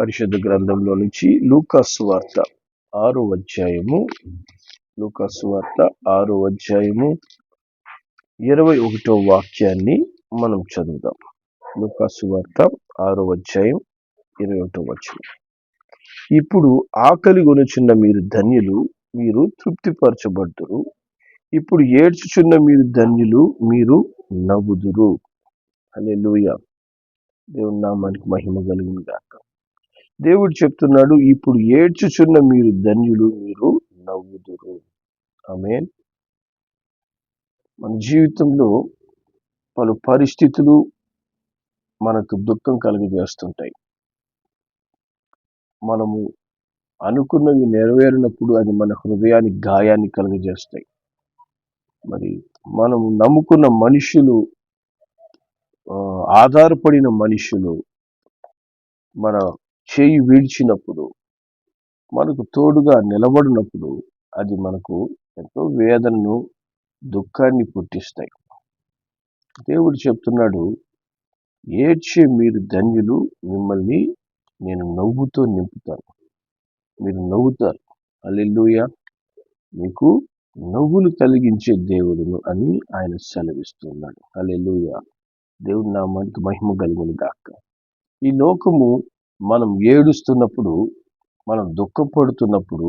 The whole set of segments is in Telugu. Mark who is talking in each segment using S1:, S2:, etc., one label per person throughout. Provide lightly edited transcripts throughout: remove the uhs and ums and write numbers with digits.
S1: పరిశుద్ధ గ్రంథంలో నుంచి లూకాసు వార్త 6వ అధ్యాయము, లూకాసు వార్త 6వ అధ్యాయము 21వ వాక్యాన్ని మనం చదువుదాం. లూకాసు వార్త 6వ అధ్యాయం 21వ వచనం. ఇప్పుడు ఆకలి గొనుచున్న మీరు ధన్యులు, మీరు తృప్తిపరచబడుదురు. ఇప్పుడు ఏడ్చుచున్న మీరు ధన్యులు, మీరు నవ్వుదురు. హల్లెలూయా. దేవుని నామానికి మహిమ కలుగును గాక. దేవుడు చెప్తున్నాడు, ఇప్పుడు ఏడ్చుచున్న మీరు ధన్యులు, మీరు నవ్వుదురు. ఆమేన్. మన జీవితంలో పలు పరిస్థితులు మనకు దుఃఖం కలుగజేస్తుంటాయి. మనము అనుకున్నవి నెరవేరినప్పుడు అది మన హృదయానికి గాయాన్ని కలుగజేస్తాయి. మరి మనము నమ్ముకున్న మనుషులు, ఆధారపడిన మనుషులు మన చేయి వీడ్చినప్పుడు, మనకు తోడుగా నిలబడినప్పుడు అది మనకు ఎంతో వేదనను, దుఃఖాన్ని పుట్టిస్తాయి. దేవుడు చెప్తున్నాడు, ఏడ్చే మీరు ధన్యులు, మిమ్మల్ని నేను నవ్వుతో నింపుతాను. మీరు నవ్వుతారు. హల్లెలూయా. మీకు నవ్వులు కలిగించే దేవుడును అని ఆయన సెలవిస్తున్నాడు. హల్లెలూయా. దేవుడి నామానికి మహిమ కలుగును గాక. ఈ లోకము మనం ఏడుస్తున్నప్పుడు, మనం దుఃఖపడుతున్నప్పుడు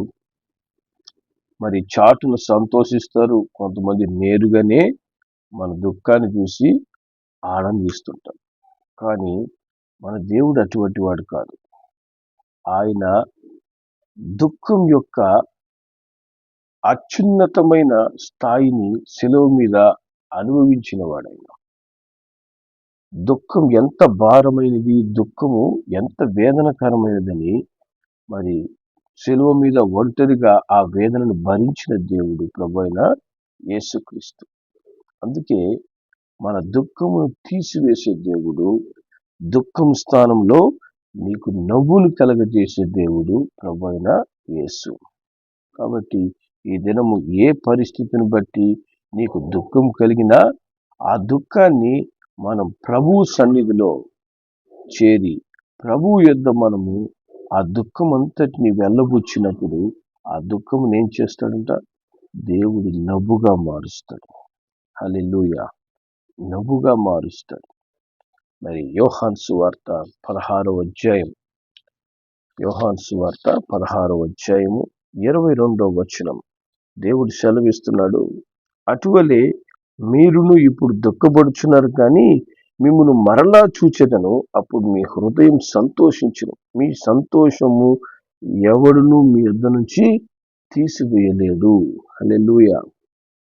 S1: మరి చాటును సంతోషిస్తారు, కొంతమంది నేరుగానే మన దుఃఖాన్ని చూసి ఆనందిస్తుంటారు. కానీ మన దేవుడు అటువంటి వాడు కాదు. ఆయన దుఃఖం యొక్క అత్యున్నతమైన స్థాయిని శిలువ మీద అనుభవించిన వాడైన. దుఃఖం ఎంత భారమైనది, దుఃఖము ఎంత వేదనకరమైనదని మరి శిలువ మీద ఒంటరిగా ఆ వేదనను భరించిన దేవుడు ప్రభువైన యేసుక్రీస్తు. అందుకే మన దుఃఖమును తీసివేసే దేవుడు, దుఃఖం స్థానంలో నీకు నవ్వులు కలగజేసే దేవుడు ప్రభువైన యేసు. కాబట్టి ఈ దినము ఏ పరిస్థితిని బట్టి నీకు దుఃఖం కలిగినా ఆ దుఃఖాన్ని మనం ప్రభువు సన్నిధిలో చేరి ప్రభువు యొద్ద మనము ఆ దుఃఖం అంతటిని వెళ్ళబుచ్చినప్పుడు ఆ దుఃఖమును ఏం చేస్తాడంట? దేవుడు నవ్వుగా మారుస్తాడు. హల్లెలూయా. నవ్వుగా మారుస్తాడు. మరి యోహాను సువార్త 16వ అధ్యాయం, యోహాను సువార్త 16వ అధ్యాయము 22వ వచనం దేవుడు సెలవిస్తున్నాడు, అటువలే మీరును ఇప్పుడు దుఃఖపడుచున్నారు, కానీ మిమ్మును మరలా చూచెదను, అప్పుడు మీ హృదయం సంతోషించును. మీ సంతోషము ఎవడును మీ యొద్ద నుంచి తీసివేయలేడు. హల్లెలూయా.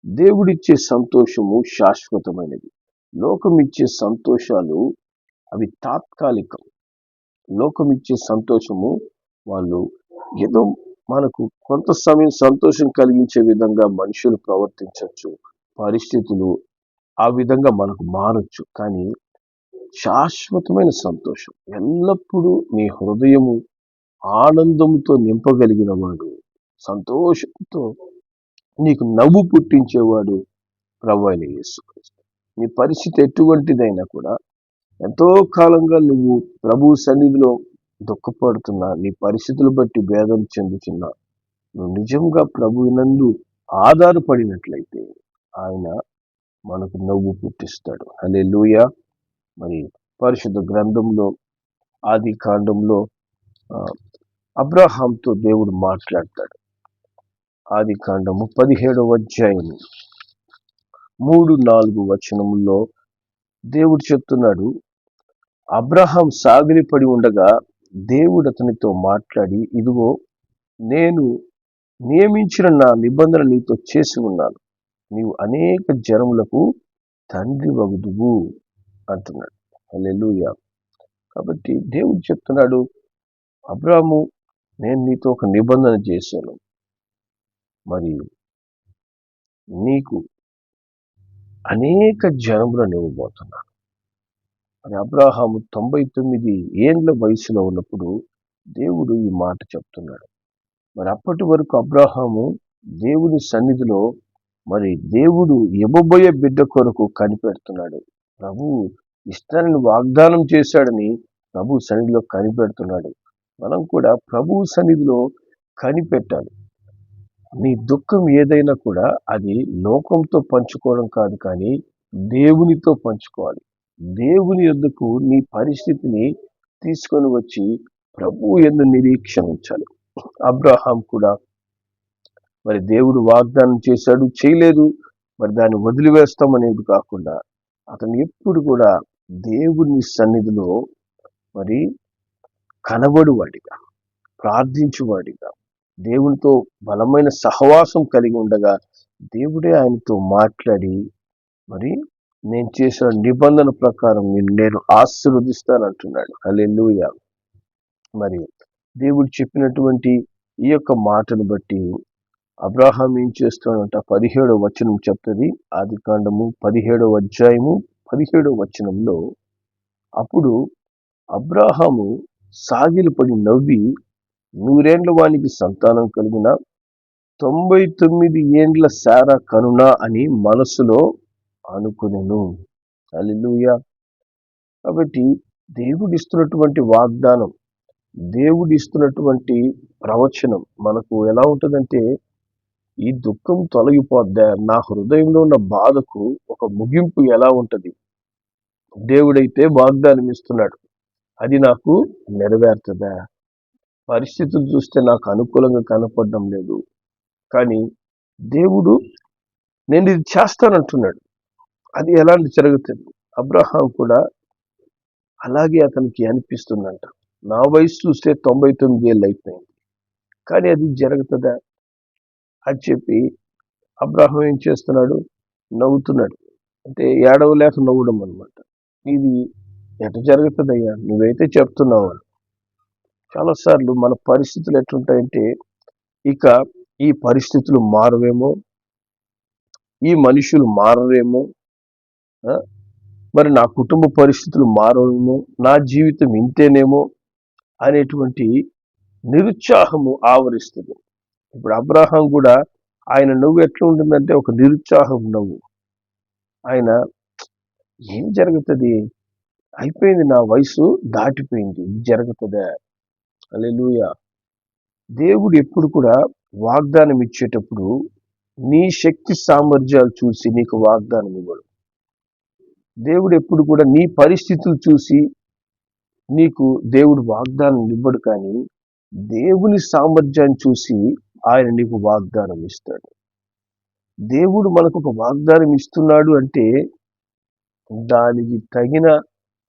S1: దేవుడిచ్చే సంతోషము శాశ్వతమైనది. లోకం ఇచ్చే సంతోషాలు అవి తాత్కాలికం. లోకం ఇచ్చే సంతోషము వాళ్ళు ఏదో మనకు కొంత సమయం సంతోషం కలిగించే విధంగా మనుషులు ప్రవర్తించవచ్చు, పరిస్థితులు ఆ విధంగా మనకు మారచ్చు. కానీ శాశ్వతమైన సంతోషం, ఎల్లప్పుడూ నీ హృదయము ఆనందంతో నింపగలిగిన వాడు, సంతోషంతో నీకు నవ్వు పుట్టించేవాడు ప్రభువైన యేసుక్రీస్తు. నీ పరిస్థితి ఎటువంటిదైనా కూడా, ఎంతో కాలంగా నువ్వు ప్రభు సన్నిధిలో దుఃఖపడుతున్నా, నీ పరిస్థితులు బట్టి భేదం చెందుతున్నా, నువ్వు నిజంగా ప్రభువునందు ఆధారపడినట్లయితే ఆయన మనకు నవ్వు పుట్టిస్తాడు. హల్లెలూయా. మరి పరిశుద్ధ గ్రంథంలో ఆది కాండంలో అబ్రహాంతో దేవుడు మాట్లాడతాడు. ఆది కాండము 17వ అధ్యాయము 3-4 వచనముల్లో దేవుడు చెప్తున్నాడు, అబ్రహాం సాగిలిపడి ఉండగా దేవుడు అతనితో మాట్లాడి, ఇదిగో నేను నియమించిన నా నిబంధన నీతో చేసి ఉన్నాను, నీవు అనేక జనములకు తండ్రి వగుదువు అంటున్నాడు. హల్లెలూయా. కాబట్టి దేవుడు చెప్తున్నాడు, అబ్రాహాము, నేను నీతో ఒక నిబంధన చేశాను, మరి నీకు అనేక జనములను ఇవ్వబోతున్నాను. మరి అబ్రహాము 99 ఏండ్ల వయసులో ఉన్నప్పుడు దేవుడు ఈ మాట చెప్తున్నాడు. మరి అప్పటి వరకు అబ్రహాము దేవుని సన్నిధిలో మరి దేవుడు ఇవ్వబోయే బిడ్డ కొరకు కనిపెడుతున్నాడు. ప్రభువు ఇస్తానని వాగ్దానం చేశాడని ప్రభు సన్నిధిలో కనిపెడుతున్నాడు. మనం కూడా ప్రభువు సన్నిధిలో కనిపెట్టాలి. నీ దుఃఖం ఏదైనా కూడా అది లోకంతో పంచుకోవడం కాదు, కానీ దేవునితో పంచుకోవాలి. దేవుని యొద్దకు నీ పరిస్థితిని తీసుకొని వచ్చి ప్రభువు యందు నిరీక్షణ ఉంచాలి. అబ్రహాం కూడా మరి దేవుడు వాగ్దానం చేశాడు, చేయలేదు, మరి దాన్ని వదిలివేస్తామనేది కాకుండా అతను ఎప్పుడు కూడా దేవుని సన్నిధిలో మరి కనబడువాడిగా, ప్రార్థించువాడిగా, దేవునితో బలమైన సహవాసం కలిగి ఉండగా దేవుడే ఆయనతో మాట్లాడి మరి నేను చేసిన నిబంధన ప్రకారం నేను ఆశీర్వదిస్తానంటున్నాడు. హల్లెలూయా. మరి దేవుడు చెప్పినటువంటి ఈ యొక్క మాటను బట్టి అబ్రహాం ఏం చేస్తాడంట? 17వ వచనం చెప్తుంది. ఆదికాండము 17వ అధ్యాయము 17వ వచనంలో, అప్పుడు అబ్రహాము సాగిలపడి నవ్వి, 100 వానికి సంతానం కలిగిన 99 ఏండ్ల శారా కనునా అని మనసులో అనుకునెను. హల్లెలూయా. కాబట్టి దేవుడిస్తున్నటువంటి వాగ్దానం, దేవుడిస్తున్నటువంటి ప్రవచనం మనకు ఎలా ఉంటుందంటే, ఈ దుఃఖం తొలగిపోద్దా, నా హృదయంలో ఉన్న బాధకు ఒక ముగింపు ఎలా ఉంటది, దేవుడైతే వాగ్దానం ఇస్తున్నాడు, అది నాకు నెరవేరుతుందా, పరిస్థితులు చూస్తే నాకు అనుకూలంగా కనపడడం లేదు, కానీ దేవుడు నేను ఇది చేస్తానంటున్నాడు, అది ఎలాంటి జరుగుతుంది. అబ్రహాం కూడా అలాగే అతనికి అనిపిస్తుందంట. నా వయసు చూస్తే 99 ఏళ్ళు అయిపోయింది, కానీ అది జరుగుతుందా అని చెప్పి అబ్రహాం ఏం చేస్తున్నాడు? నవ్వుతున్నాడు. అంటే ఏడవలేక నవ్వడం అనమాట. ఇది ఎట జరుగుతుందయ్యా, నువ్వైతే చెప్తున్నావు అని. చాలాసార్లు మన పరిస్థితులు ఎట్లుంటాయంటే, ఇక ఈ పరిస్థితులు మారవేమో, ఈ మనుషులు మారవేమో, మరి నా కుటుంబ పరిస్థితులు మారవేమో, నా జీవితం ఇంతేనేమో అనేటువంటి నిరుత్సాహము ఆవరిస్తుంది. ఇప్పుడు అబ్రహాం కూడా ఆయన నవ్వు ఎట్లా ఉంటుందంటే ఒక నిరుత్సాహం నవ్వు. ఆయన ఏం జరుగుతుంది, అయిపోయింది, నా వయసు దాటిపోయింది, ఇది జరుగుతుందా. హల్లెలూయా. దేవుడు ఎప్పుడు కూడా వాగ్దానం ఇచ్చేటప్పుడు నీ శక్తి సామర్థ్యాలు చూసి నీకు వాగ్దానం ఇవ్వడు. దేవుడు ఎప్పుడు కూడా నీ పరిస్థితులు చూసి నీకు దేవుడు వాగ్దానం ఇవ్వడు, కానీ దేవుని సామర్థ్యాన్ని చూసి ఆయన నీకు వాగ్దానం ఇస్తాడు. దేవుడు మనకు ఒక వాగ్దానం ఇస్తున్నాడు అంటే దానికి తగిన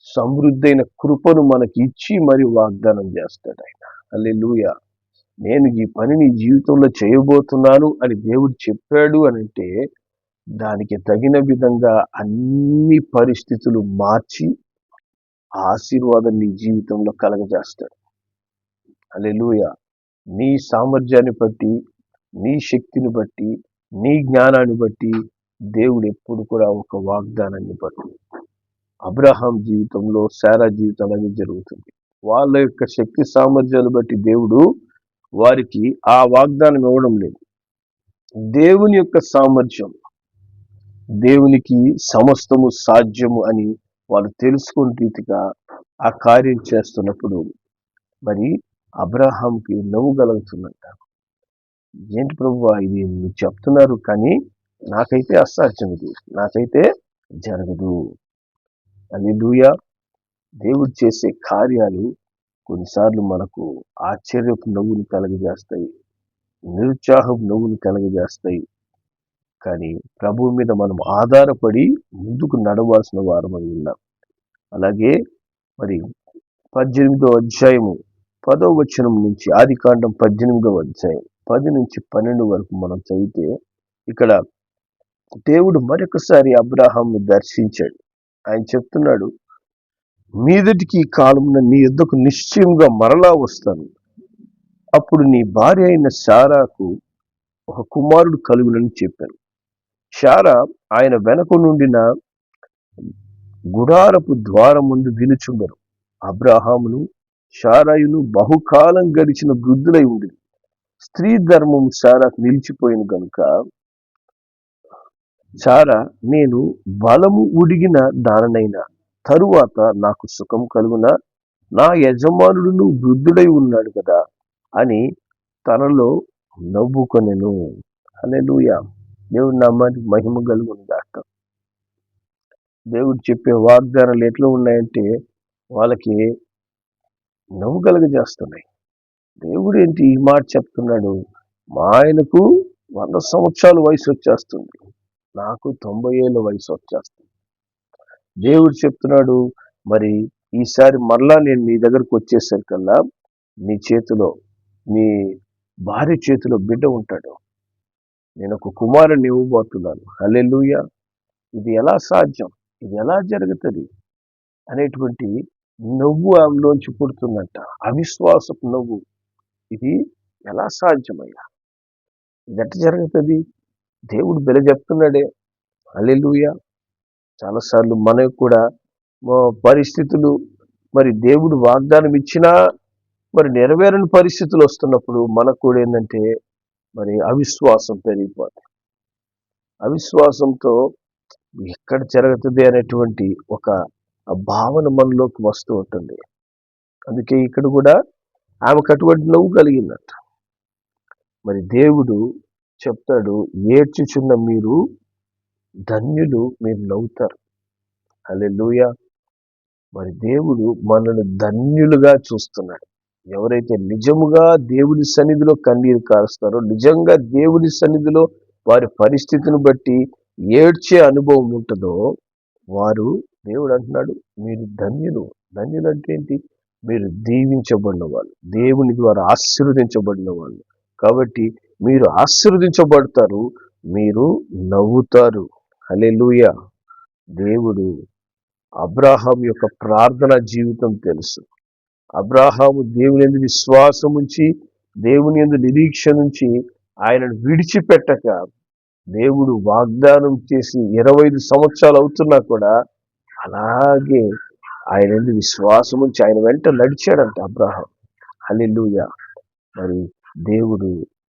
S1: సమృద్ధైన కృపను మనకి ఇచ్చి మరి వాగ్దానం చేస్తాడు ఆయన. హల్లెలూయా. నేను ఈ పని నీ జీవితంలో చేయబోతున్నాను అని దేవుడు చెప్పాడు అని అంటే దానికి తగిన విధంగా అన్ని పరిస్థితులు మార్చి ఆశీర్వాదం నీ జీవితంలో కలగజేస్తాడు. హల్లెలూయా. నీ సామర్థ్యాన్ని బట్టి, నీ శక్తిని బట్టి, నీ జ్ఞానాన్ని బట్టి దేవుడు ఎప్పుడు కూడా ఒక వాగ్దానాన్ని బట్టి. అబ్రహాం జీవితంలో, శారా జీవితంలో అది జరుగుతుంది. వాళ్ళ యొక్క శక్తి సామర్థ్యాలు బట్టి దేవుడు వారికి ఆ వాగ్దానం ఇవ్వడం లేదు. దేవుని యొక్క సామర్థ్యం, దేవునికి సమస్తము సాధ్యము అని వాళ్ళు తెలుసుకున్న రీతిగా ఆ కార్యం చేస్తున్నప్పుడు మరి అబ్రహాంకి నవ్వు కలుగుతుందంట. ఏంటి ప్రభువా, ఇది మీరు చెప్తున్నారు, కానీ నాకైతే అసాధ్యం, ఇది నాకైతే జరగదు. హల్లెలూయా. దేవుడు చేసే కార్యాలు కొన్నిసార్లు మనకు ఆశ్చర్యపు నవ్వును కలగజేస్తాయి, నిరుత్సాహపు నవ్వును కలగజేస్తాయి, కానీ ప్రభువు మీద మనం ఆధారపడి ముందుకు నడవాల్సిన వారమై ఉన్నాం. అలాగే మరి 18వ అధ్యాయము 10వ వచనం నుంచి, ఆదికాండం 18వ అధ్యాయం 10 నుంచి 12 వరకు మనం చదివితే, ఇక్కడ దేవుడు మరొకసారి అబ్రహాంను దర్శించాడు. ఆయన చెప్తున్నాడు, మీదటికి ఈ కాలమున నీ యొద్దకు నిశ్చయంగా మరలా వస్తాను, అప్పుడు నీ భార్య అయిన శారాకు ఒక కుమారుడు కలుగునని చెప్పాను. శారా ఆయన వెనక నుండిన గుడారపు ద్వారం ముందు వినుచుండరు. అబ్రహామును శారాయును బహుకాలం గడిచిన వృద్ధులై ఉండి స్త్రీ ధర్మం శారాకు నిలిచిపోయిన గనుక శారా, నేను బలము ఉడిగిన దాననైనా తరువాత నాకు సుఖం కలుగునా నా యజమానుడు వృద్ధుడై ఉన్నాడు కదా అని తనలో నవ్వుకొనెను. హల్లెలూయా. దేవుడి నామానికి మహిమ కలుగును గాక. దేవుడు చెప్పే వాగ్దానాలు ఎట్లా ఉన్నాయంటే వాళ్ళకి నవ్వు కలుగజేస్తున్నాయి. దేవుడు ఏంటి ఈ మాట చెప్తున్నాడు? మా ఆయనకు 100 సంవత్సరాల వయసు వచ్చేస్తుంది, నాకు 90 ఏళ్ళ వయసు వచ్చేస్తుంది. దేవుడు చెప్తున్నాడు, మరి ఈసారి మరలా నేను నీ దగ్గరకు వచ్చేసరికల్లా నీ చేతిలో, నీ భార్య చేతిలో బిడ్డ ఉంటాడు, నేను ఒక కుమారుని ఇవ్వబోతున్నాను. హల్లెలూయా. ఇది ఎలా సాధ్యం, ఇది ఎలా జరుగుతుంది అనేటువంటి నవ్వు ఆమెలోంచి పుడుతుందంట. అవిశ్వాసపు నవ్వు. ఇది ఎలా సాధ్యమయ్యా, ఇది ఎట్ట జరుగుతుంది? దేవుడు బెల చెప్తున్నాడే. హల్లెలూయా. చాలాసార్లు మనకు కూడా పరిస్థితులు, మరి దేవుడు వాగ్దానం ఇచ్చినా మరి నెరవేరని పరిస్థితులు వస్తున్నప్పుడు మనకు కూడా ఏంటంటే మరి అవిశ్వాసం పెరిగిపోతుంది. అవిశ్వాసంతో ఎక్కడ జరుగుతుంది అనేటువంటి ఒక భావన మనలోకి వస్తూ ఉంటుంది. అందుకే ఇక్కడ కూడా ఆమెకు అటువంటి నవ్వు కలిగిందంట. మరి దేవుడు చెప్తాడు, ఏడ్చుచున్న మీరు ధన్యులు, మీరు నవ్వుతారు. హల్లెలూయా. మరి దేవుడు మనల్ని ధన్యులుగా చూస్తున్నాడు. ఎవరైతే నిజముగా దేవుని సన్నిధిలో కన్నీరు కారుస్తారో, నిజంగా దేవుని సన్నిధిలో వారి పరిస్థితిని బట్టి ఏడ్చే అనుభవం ఉంటుందో వారు, దేవుడు అంటున్నాడు, మీరు ధన్యులు. ధన్యులు అంటే ఏంటి? మీరు దీవించబడిన వాళ్ళు, దేవుని ద్వారా ఆశీర్వదించబడిన వాళ్ళు. కాబట్టి మీరు ఆశీర్వదించబడతారు, మీరు నవ్వుతారు. హల్లెలూయా. దేవుడు అబ్రాహాం యొక్క ప్రార్థన జీవితం తెలుసు. అబ్రాహాము దేవుని యందు విశ్వాసం ఉంచి, దేవుని యందు నిరీక్షణ ఉంచి ఆయనను విడిచిపెట్టక, దేవుడు వాగ్దానం చేసి 25 సంవత్సరాలు అవుతున్నా కూడా అలాగే ఆయన యందు విశ్వాసం ఉంచి ఆయన వెంట నడిచాడంట అబ్రాహాం. హల్లెలూయా. మరి దేవుడు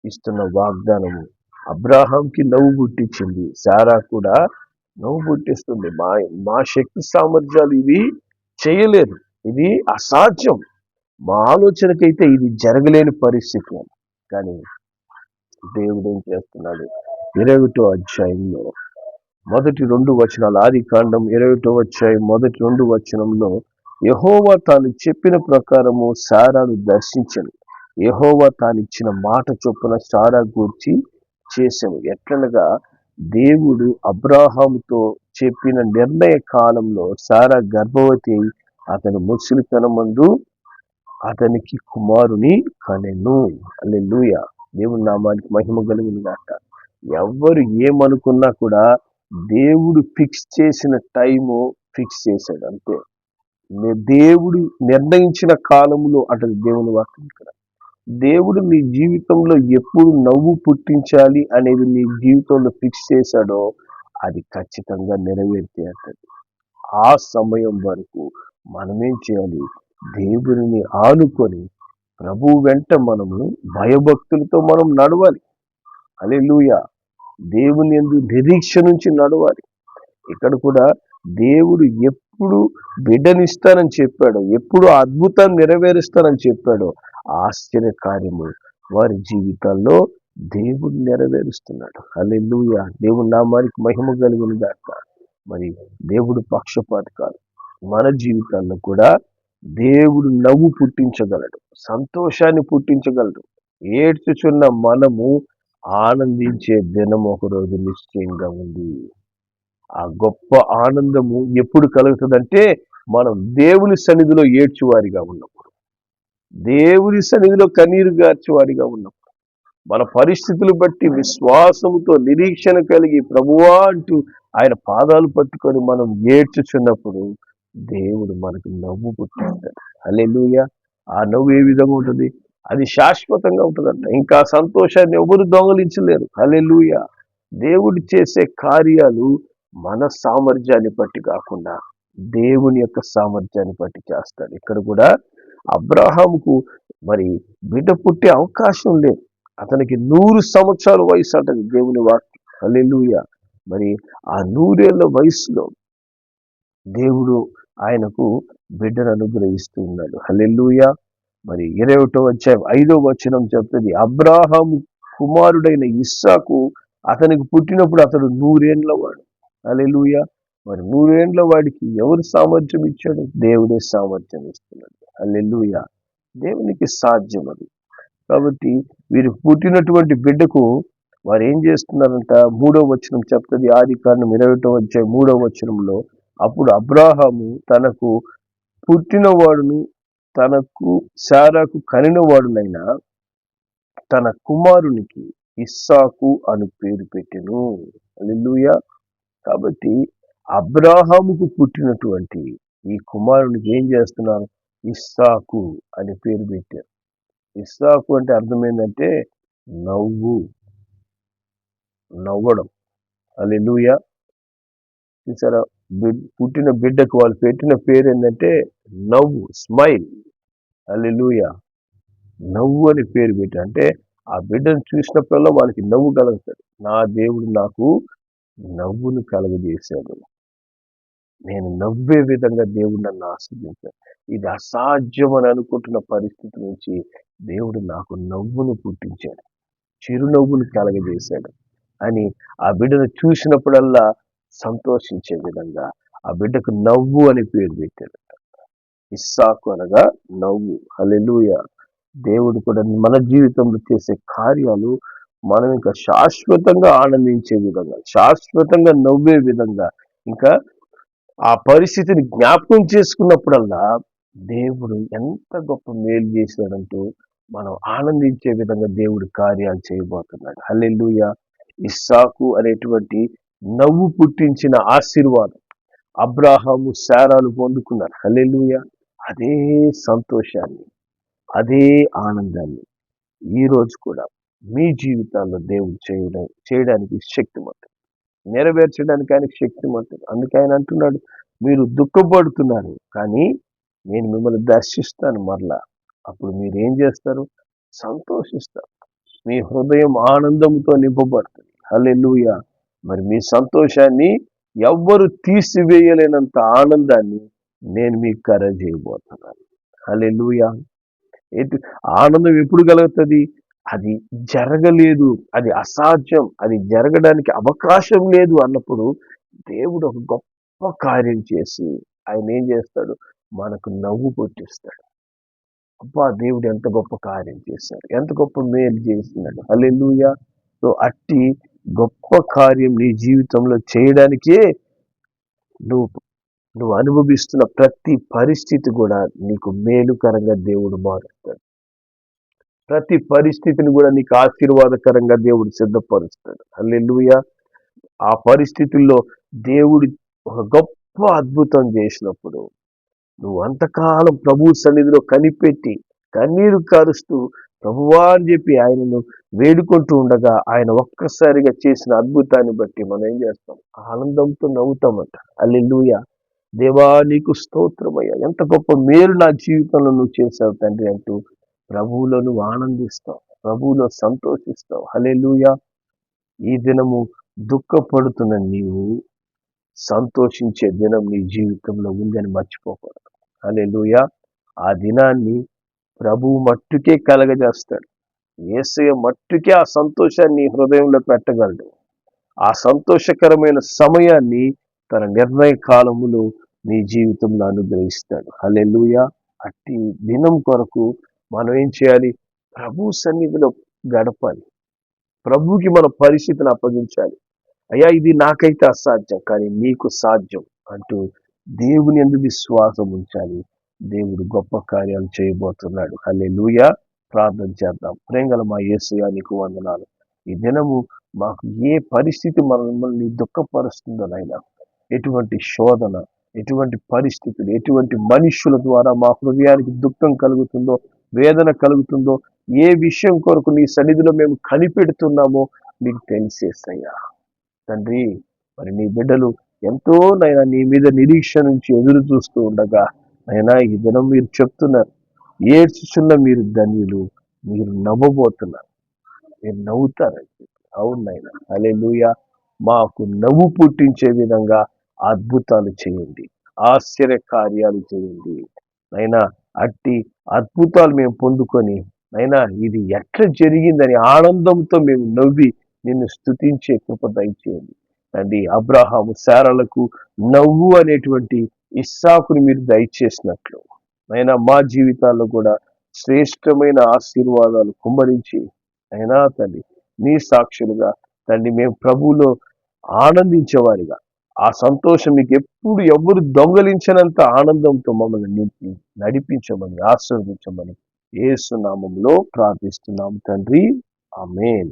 S1: ఇస్తున్న వాగ్దానము అబ్రాహాంకి నవ్వు పుట్టించింది, సారా కూడా నవ్వు పుట్టిస్తుంది. మా శక్తి సామర్థ్యాలు ఇవి చేయలేదు, ఇది అసాధ్యం, మా ఆలోచనకైతే ఇది జరగలేని పరిస్థితి. కానీ దేవుడు ఏం చేస్తున్నాడు? 21వ అధ్యాయంలో మొదటి 2 వచనాలు, ఆదికాండం 21వ అధ్యాయం మొదటి 2 వచనంలో, యెహోవా తాను చెప్పిన ప్రకారము సారాను దర్శించను. యెహోవా తాను ఇచ్చిన మాట చొప్పున సారా గూర్చి చేశాను. ఎట్లనగా దేవుడు అబ్రాహాముతో చెప్పిన నిర్ణయ కాలంలో సారా గర్భవతి అయి అతని ముసలితనమందు అతనికి కుమారుని కనెను. హల్లెలూయా. దేవుని నామానికి మహిమ కలుగును గాక. ఎవ్వరు ఏమనుకున్నా కూడా దేవుడు ఫిక్స్ చేసిన టైము ఫిక్స్ చేశాడు అంతే. దేవుడు నిర్ణయించిన కాలంలో అంటది దేవుని వాక్యం ఇక్కడ. దేవుడు నీ జీవితంలో ఎప్పుడు నవ్వు పుట్టించాలి అనేది నీ జీవితంలో ఫిక్స్ చేశాడో అది ఖచ్చితంగా నెరవేర్తే అంటది. ఆ సమయం వరకు మనమేం చేయాలి? దేవుని ఆనుకొని ప్రభువు వెంట మనము భయభక్తులతో మనం నడవాలి. హల్లెలూయా. దేవుని యందు నిరీక్ష నుంచి నడవాలి. ఇక్కడ కూడా దేవుడు ఎప్పుడు బిడ్డనిస్తానని చెప్పాడో, ఎప్పుడు అద్భుతాన్ని నెరవేరుస్తానని చెప్పాడో ఆశ్చర్య కార్యము వారి జీవితాల్లో దేవుడు నెరవేరుస్తున్నాడు. హల్లెలూయా. దేవుని నామానికి మహిమ కలుగును గాక. మరి దేవుడు పక్షపాతి కాదు. మన జీవితాల్లో కూడా దేవుడు నవ్వు పుట్టించగలడు, సంతోషాన్ని పుట్టించగలడు. ఏడ్చుచున్న మనము ఆనందించే దినం ఒక రోజు నిశ్చయంగా ఉంది. ఆ గొప్ప ఆనందము ఎప్పుడు కలుగుతుందంటే మనం దేవుని సన్నిధిలో ఏడ్చువారిగా ఉన్నప్పుడు, దేవుని సన్నిధిలో కన్నీరు గార్చువారిగా ఉన్నప్పుడు, మన పరిస్థితులు బట్టి విశ్వాసముతో నిరీక్షణ కలిగి ప్రభువా అంటూ ఆయన పాదాలు పట్టుకొని మనం ఏడ్చుచున్నప్పుడు దేవుడు మనకు నవ్వు పుట్టిస్తాడు. హల్లెలూయా. ఆ నవ్వు ఏ విధంగా ఉంటుంది? అది శాశ్వతంగా ఉంటుందంట. ఇంకా సంతోషాన్ని ఎవరు దొంగలించలేరు. హల్లెలూయా. దేవుడు చేసే కార్యాలు మన సామర్థ్యాన్ని బట్టి కాకుండా దేవుని యొక్క సామర్థ్యాన్ని బట్టి చేస్తాడు. ఇక్కడ కూడా అబ్రాహాముకు మరి బిడ్డ పుట్టే అవకాశం లేదు. అతనికి 100 సంవత్సరాల వయసు అంటది దేవుని వాక్యం. హల్లెలూయా. మరి ఆ 100 ఏళ్ల వయసులో దేవుడు ఆయనకు బిడ్డను అనుగ్రహిస్తూ ఉన్నాడు. హల్లెలూయా. మరి 21వ అధ్యాయం 5వ వచనం చెప్తుంది, అబ్రాహాము కుమారుడైన ఇస్సాకు అతనికి పుట్టినప్పుడు అతడు 100 ఏండ్ల వాడు. హల్లెలూయా. మరి 100 ఏండ్ల వాడికి ఎవరు సామర్థ్యం ఇచ్చాడు? దేవుడే సామర్థ్యం ఇస్తున్నాడు. హల్లెలూయా. దేవునికి సాధ్యం అది. కాబట్టి వీరు పుట్టినటువంటి బిడ్డకు వారు ఏం చేస్తున్నారంట? 3వ వచనం చెప్తుంది, ఆదికాండం 21వ అధ్యాయం 3వ వచనంలో, అప్పుడు అబ్రాహాము తనకు పుట్టినవాడును తనకు శారాకు కనినవాడునైనా తన కుమారునికి ఇస్సాకు అని పేరు పెట్టెను. హల్లెలూయా. కాబట్టి అబ్రాహాముకు పుట్టినటువంటి ఈ కుమారునికి ఏం చేస్తున్నారు? ఇస్సాకు అని పేరు పెట్టారు. ఇస్సాకు అంటే అర్థం ఏంటంటే నవ్వడం. హల్లెలూయా. చూసారా, పుట్టిన బిడ్డకు వాళ్ళు పెట్టిన పేరు ఏంటంటే నవ్వు, స్మైల్. హల్లెలూయా. నవ్వు అని పేరు పెట్టారు. అంటే ఆ బిడ్డను చూసినప్పుడల్లా వాళ్ళకి నవ్వు కలుగుతాడు. నా దేవుడు నాకు నవ్వును కలగజేశాడు, నేను నవ్వే విధంగా దేవుడు నన్ను ఆశీర్వదించాడు. ఇది అసాధ్యం అని అనుకుంటున్న పరిస్థితి నుంచి దేవుడు నాకు నవ్వును పుట్టించాడు, చిరునవ్వును కలగజేశాడు అని ఆ బిడ్డను చూసినప్పుడల్లా సంతోషించే విధంగా ఆ బిడ్డకు నవ్వు అని పేరు పెట్టాడు. ఇస్సాకు అనగా నవ్వు. హల్లెలూయా. దేవుడు కూడా మన జీవితంలో చేసే కార్యాలు మనం ఇంకా శాశ్వతంగా ఆనందించే విధంగా, శాశ్వతంగా నవ్వే విధంగా, ఇంకా ఆ పరిస్థితిని జ్ఞాపకం చేసుకున్నప్పుడల్లా దేవుడు ఎంత గొప్ప మేలు చేశాడంటూ మనం ఆనందించే విధంగా దేవుడు కార్యాలు చేయబోతున్నాడు. హల్లెలూయా. ఇస్సాకు అనేటువంటి నవ్వు పుట్టించిన ఆశీర్వాదం అబ్రాహాము శారాలు పొందుకున్నారు. హల్లెలూయా. అదే సంతోషాన్ని, అదే ఆనందాన్ని ఈ రోజు కూడా మీ జీవితాల్లో దేవుడు చేయడానికి శక్తిమంతుడు, నెరవేర్చడానికి ఆయనకు శక్తిమంతుడు. అందుకే ఆయన అంటున్నాడు, మీరు దుఃఖపడుతున్నారు కానీ నేను మిమ్మల్ని దర్శిస్తాను మరలా, అప్పుడు మీరు ఏం చేస్తారు? సంతోషిస్తారు. మీ హృదయం ఆనందంతో నింపబడుతుంది. హల్లెలూయా. మరి మీ సంతోషాన్ని ఎవ్వరు తీసివేయలేనంత ఆనందాన్ని నేను మీకు కలగజేయబోతున్నాను. హల్లెలూయా. ఆనందం ఎప్పుడు కలుగుతుంది? అది జరగలేదు, అది అసాధ్యం, అది జరగడానికి అవకాశం లేదు అన్నప్పుడు దేవుడు ఒక గొప్ప కార్యం చేసి ఆయన ఏం చేస్తాడు? మనకు నవ్వు పుట్టిస్తాడు. అబ్బా, దేవుడు ఎంత గొప్ప కార్యం చేశాడు, ఎంత గొప్ప మేలు చేస్తున్నాడు. హల్లెలూయా. సో అట్టి గొప్ప కార్యం నీ జీవితంలో చేయడానికే నువ్వు అనుభవిస్తున్న ప్రతి పరిస్థితి కూడా నీకు మేలుకరంగా దేవుడు మారుస్తాడు. ప్రతి పరిస్థితిని కూడా నీకు ఆశీర్వాదకరంగా దేవుడు సిద్ధపరుస్తాడు. హల్లెలూయా. ఆ పరిస్థితుల్లో దేవుడు ఒక గొప్ప అద్భుతం చేసినప్పుడు నువ్వు అంతకాలం ప్రభు సన్నిధిలో కనిపెట్టి కన్నీరు కారుస్తూ ప్రభువా అని చెప్పి ఆయనను వేడుకుంటూ ఉండగా ఆయన ఒక్కసారిగా చేసిన అద్భుతాన్ని బట్టి మనం ఏం చేస్తాం? ఆనందంతో నవ్వుతామంట. హల్లెలూయా. దేవా నీకు స్తోత్రమయ్యా, ఎంత గొప్ప మేలు నా జీవితంలో నువ్వు చేసావు తండ్రి అంటూ ప్రభువులో నువ్వు ఆనందిస్తావు, ప్రభువులో సంతోషిస్తావు. హల్లెలూయా. ఈ దినము దుఃఖపడుతున్న నీవు సంతోషించే దినం నీ జీవితంలో ఉందని మర్చిపోకూడదు. హల్లెలూయా. ఆ దినాన్ని ప్రభువు మట్టుకే కలగజేస్తాడు. యేసయ్య మట్టుకే ఆ సంతోషాన్ని హృదయంలో పెట్టగలడు. ఆ సంతోషకరమైన సమయాన్ని తన నిర్ణయ కాలములో నీ జీవితంలో అనుగ్రహిస్తాడు. హల్లెలూయా. అట్టి దినం కొరకు మనం ఏం చేయాలి? ప్రభు సన్నిధిలో గడపాలి. ప్రభుకి మన పరిస్థితిని అప్పగించాలి. అయ్యా, ఇది నాకైతే అసాధ్యం కానీ నీకు సాధ్యం అంటూ దేవుని యందు విశ్వాసం ఉంచాలి. దేవుడు గొప్ప కార్యాలు చేయబోతున్నాడు. హల్లెలూయా. ప్రార్థన చేద్దాం. ప్రేమగల మా యేసయ్యా నీకు వందనాలు. ఈ దినము మాకు ఏ పరిస్థితి మనల్ని దుఃఖపరుస్తుందో నాయనా, ఎటువంటి శోధన, ఎటువంటి పరిస్థితులు, ఎటువంటి మనుషుల ద్వారా మా హృదయానికి దుఃఖం కలుగుతుందో, వేదన కలుగుతుందో, ఏ విషయం కొరకు నీ సన్నిధిలో మేము కనిపెడుతున్నామో మీకు తెలిసేసయ్యా తండ్రి. మరి నీ బిడ్డలు ఎంతో నైనా నీ మీద నిరీక్ష నుంచి ఎదురు చూస్తూ ఉండగా నైనా ఈ దినం మీరు చెప్తున్నారు, ఏడ్చుచున్న మీరు ధన్యులు, మీరు నవ్వబోతున్నారు, మీరు నవ్వుతారని చెప్పి. అవును నాయనా. హల్లెలూయా. మాకు నవ్వు పుట్టించే విధంగా అద్భుతాలు చేయండి. ఆశ్చర్య కార్యాలు చేయండి అయినా అట్టి అద్భుతాలు మేము పొందుకొని అయినా ఇది ఎట్లా జరిగిందని ఆనందంతో మేము నవ్వి నిన్ను స్తుతించే కృప దయచేయండి తండ్రి. అబ్రహాము శారలకు నవ్వు అనేటువంటి ఇస్సాకుని మీరు దయచేసినట్లు అయినా మా జీవితాల్లో కూడా శ్రేష్టమైన ఆశీర్వాదాలు కుమ్మరించి అయినా తండ్రి నీ సాక్షులుగా తండ్రి మేము ప్రభువులో ఆనందించేవారిగా ఆ సంతోషం మీకు ఎప్పుడు ఎవరు దొంగలించినంత ఆనందంతో మమ్మల్ని నింపి నడిపించమని ఆశీర్వదించమని యేసు నామములో ప్రార్థిస్తున్నాం తండ్రి. ఆమేన్.